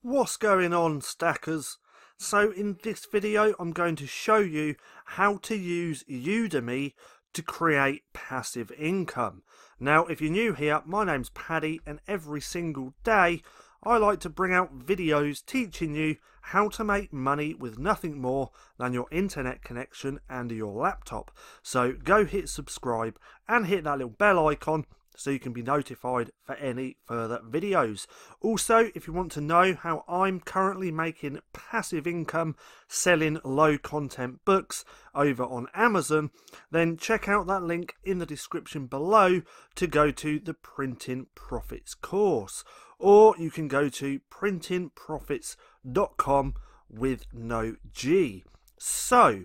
What's going on, stackers? So in this video I'm going to show you how to use Udemy to create passive income. Now if you're new here, my name's Paddy and every single day I like to bring out videos teaching you how to make money with nothing more than your internet connection and your laptop. So go hit subscribe and hit that little bell icon so you can be notified for any further videos. Also, if you want to know how I'm currently making passive income selling low content books over on Amazon, then check out that link in the description below to go to the Printing Profits course. Or you can go to printingprofits.com with no G. So,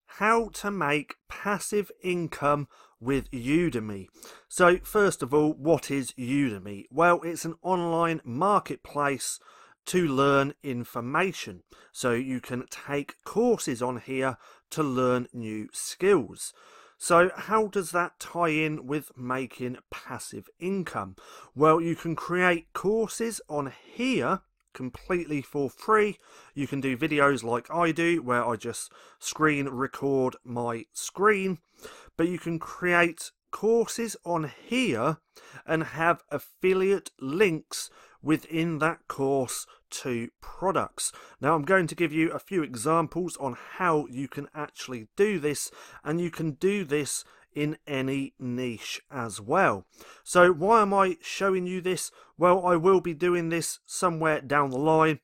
how to make passive income with Udemy. So first of all, what is Udemy? Well, it's an online marketplace to learn information. So you can take courses on here to learn new skills. So how does that tie in with making passive income? Well, you can create courses on here completely for free. You can do videos like I do where I just screen record my screen, but you can create courses on here and have affiliate links within that course to products. Now I'm going to give you a few examples on how you can actually do this, and you can do this in any niche as well. So why am I showing you this? Well, I will be doing this somewhere down the line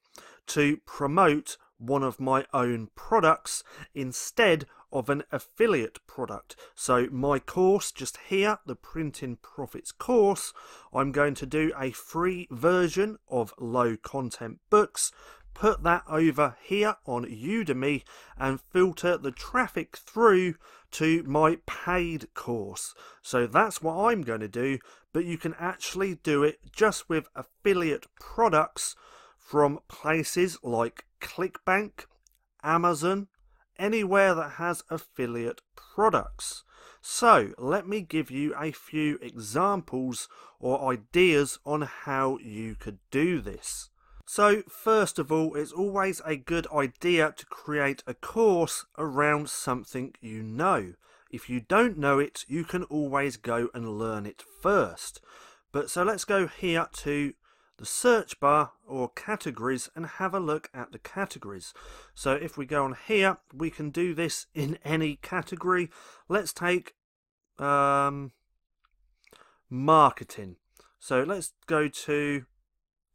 to promote one of my own products instead of an affiliate product. So my course just here, the Printing Profits course, I'm going to do a free version of low content books, put that over here on Udemy and filter the traffic through to my paid course. So that's what I'm going to do, but you can actually do it just with affiliate products from places like ClickBank, Amazon, anywhere that has affiliate products. So let me give you a few examples or ideas on how you could do this. So first of all, it's always a good idea to create a course around something you know. If you don't know it, you can always go and learn it first. But so let's go here to the search bar or categories and have a look at the categories. So if we go on here, we can do this in any category. Let's take marketing. So let's go to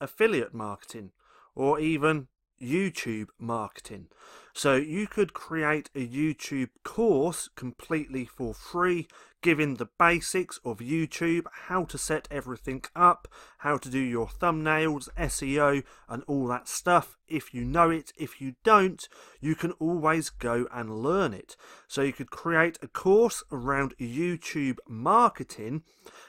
affiliate marketing or even YouTube marketing. So you could create a YouTube course completely for free, giving the basics of YouTube, how to set everything up, how to do your thumbnails, SEO and all that stuff. If you know it, if you don't, you can always go and learn it. So you could create a course around YouTube marketing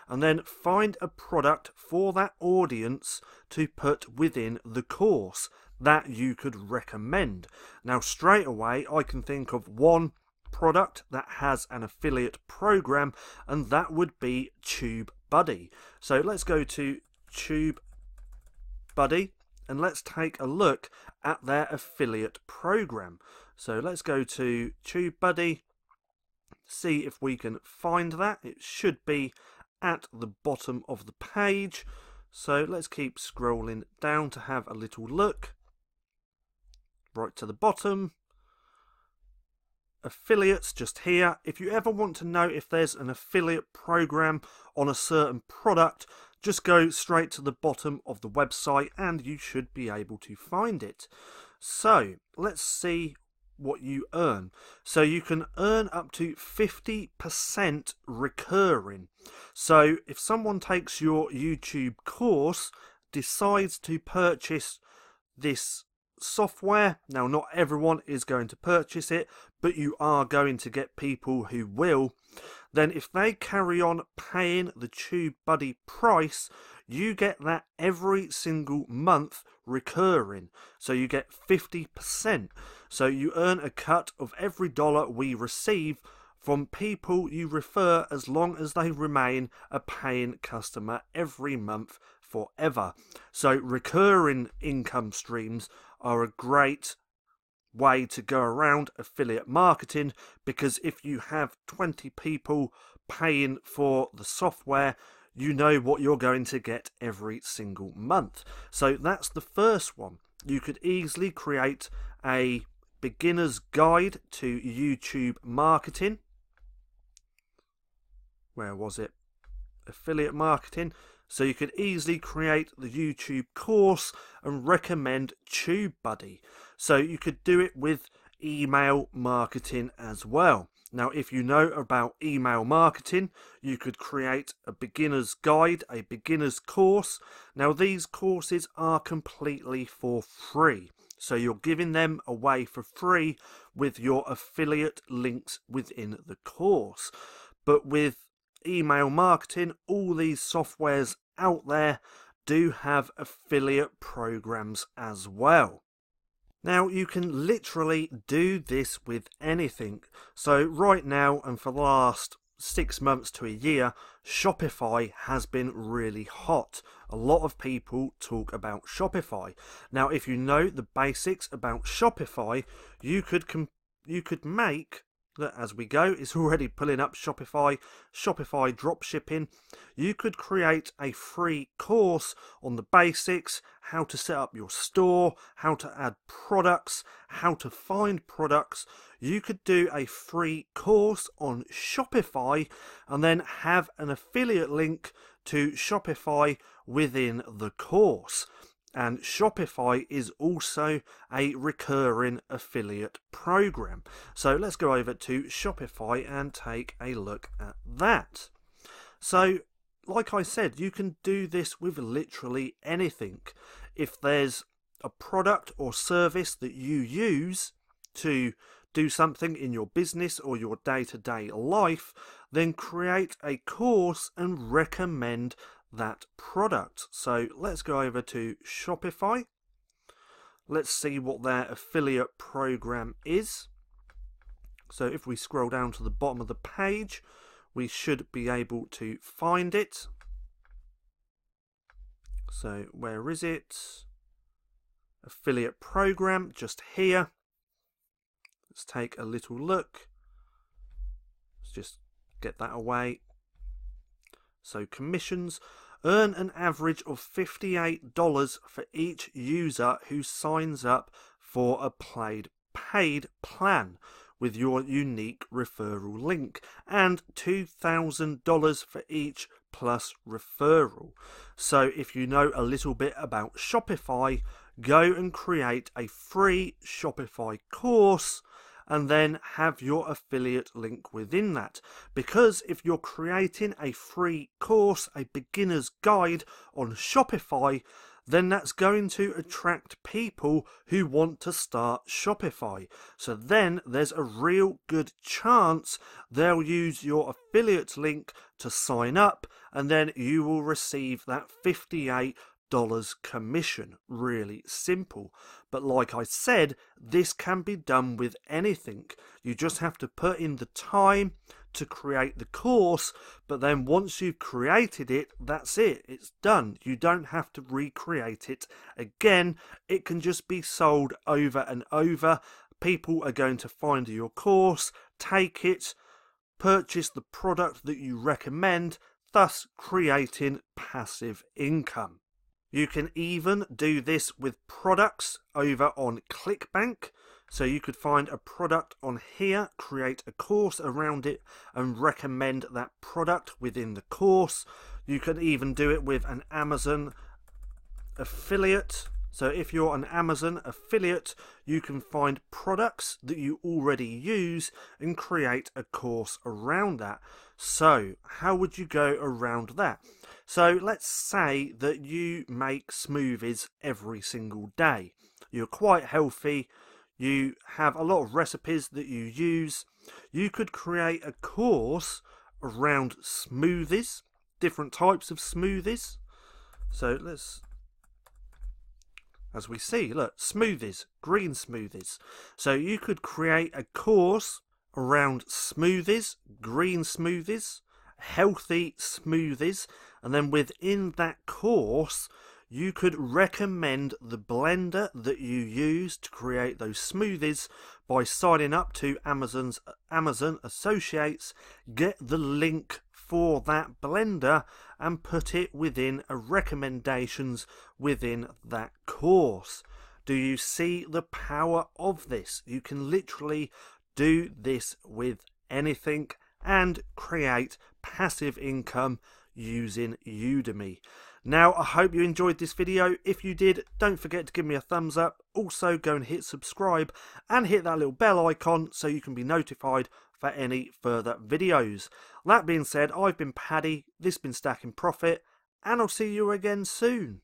and then find a product for that audience to put within the course that you could recommend. Now straight away I can think of one product that has an affiliate program, and that would be TubeBuddy. So let's go to TubeBuddy and let's take a look at their affiliate program. So let's go to TubeBuddy, see if we can find that. It should be at the bottom of the page. So let's keep scrolling down to have a little look. Right to the bottom. Affiliates just here. If you ever want to know if there's an affiliate program on a certain product, just go straight to the bottom of the website and you should be able to find it. So let's see what you earn. So you can earn up to 50% recurring. So if someone takes your YouTube course, decides to purchase this software, now not everyone is going to purchase it, but you are going to get people who will, then if they carry on paying the TubeBuddy price, you get that every single month recurring. So you get 50%. So you earn a cut of every dollar we receive from people you refer as long as they remain a paying customer every month forever. So recurring income streams are a great way to go around affiliate marketing, because if you have 20 people paying for the software, you know what you're going to get every single month. So that's the first one. You could easily create a beginner's guide to YouTube marketing. Where was it? Affiliate marketing. So you could easily create the YouTube course and recommend TubeBuddy. So you could do it with email marketing as well. Now, if you know about email marketing, you could create a beginner's guide, a beginner's course. Now, these courses are completely for free. So you're giving them away for free with your affiliate links within the course. But with email marketing, all these softwares out there do have affiliate programs as well. Now, you can literally do this with anything. So right now, and for the last 6 months to a year, Shopify has been really hot. A lot of people talk about Shopify. Now, if you know the basics about Shopify, you could make, as we go, it's already pulling up Shopify dropshipping. You could create a free course on the basics, how to set up your store, how to add products, how to find products. You could do a free course on Shopify and then have an affiliate link to Shopify within the course. And Shopify is also a recurring affiliate program. So let's go over to Shopify and take a look at that. So, like I said, you can do this with literally anything. If there's a product or service that you use to do something in your business or your day-to-day life, then create a course and recommend that product. So let's go over to Shopify. Let's see what their affiliate program is. So if we scroll down to the bottom of the page, we should be able to find it. So where is it? Affiliate program, just here. Let's take a little look. Let's just get that away. So commissions. Earn an average of $58 for each user who signs up for a paid plan with your unique referral link, and $2,000 for each plus referral. So if you know a little bit about Shopify, go and create a free Shopify course and then have your affiliate link within that. Because if you're creating a free course, a beginner's guide on Shopify, then that's going to attract people who want to start Shopify. So then there's a real good chance they'll use your affiliate link to sign up, and then you will receive that $58 commission. Really simple. But like I said, this can be done with anything. You just have to put in the time to create the course, but then once you've created it, that's it. It's done. You don't have to recreate it again. It can just be sold over and over. People are going to find your course, take it, purchase the product that you recommend, thus creating passive income. You can even do this with products over on ClickBank. So you could find a product on here, create a course around it, and recommend that product within the course. You can even do it with an Amazon affiliate. So if you're an Amazon affiliate, you can find products that you already use and create a course around that. So how would you go around that? So let's say that you make smoothies every single day. You're quite healthy. You have a lot of recipes that you use. You could create a course around smoothies, different types of smoothies. So let's, as we see, look, smoothies, green smoothies. So you could create a course around smoothies, green smoothies, healthy smoothies, and then within that course you could recommend the blender that you use to create those smoothies by signing up to Amazon Associates. Get the link for that blender and put it within a recommendations within that course. Do you see the power of this? You can literally do this with anything and create passive income using Udemy. Now, I hope you enjoyed this video. If you did, don't forget to give me a thumbs up. Also, go and hit subscribe and hit that little bell icon so you can be notified for any further videos. That being said, I've been Paddy, this has been Stacking Profit, and I'll see you again soon.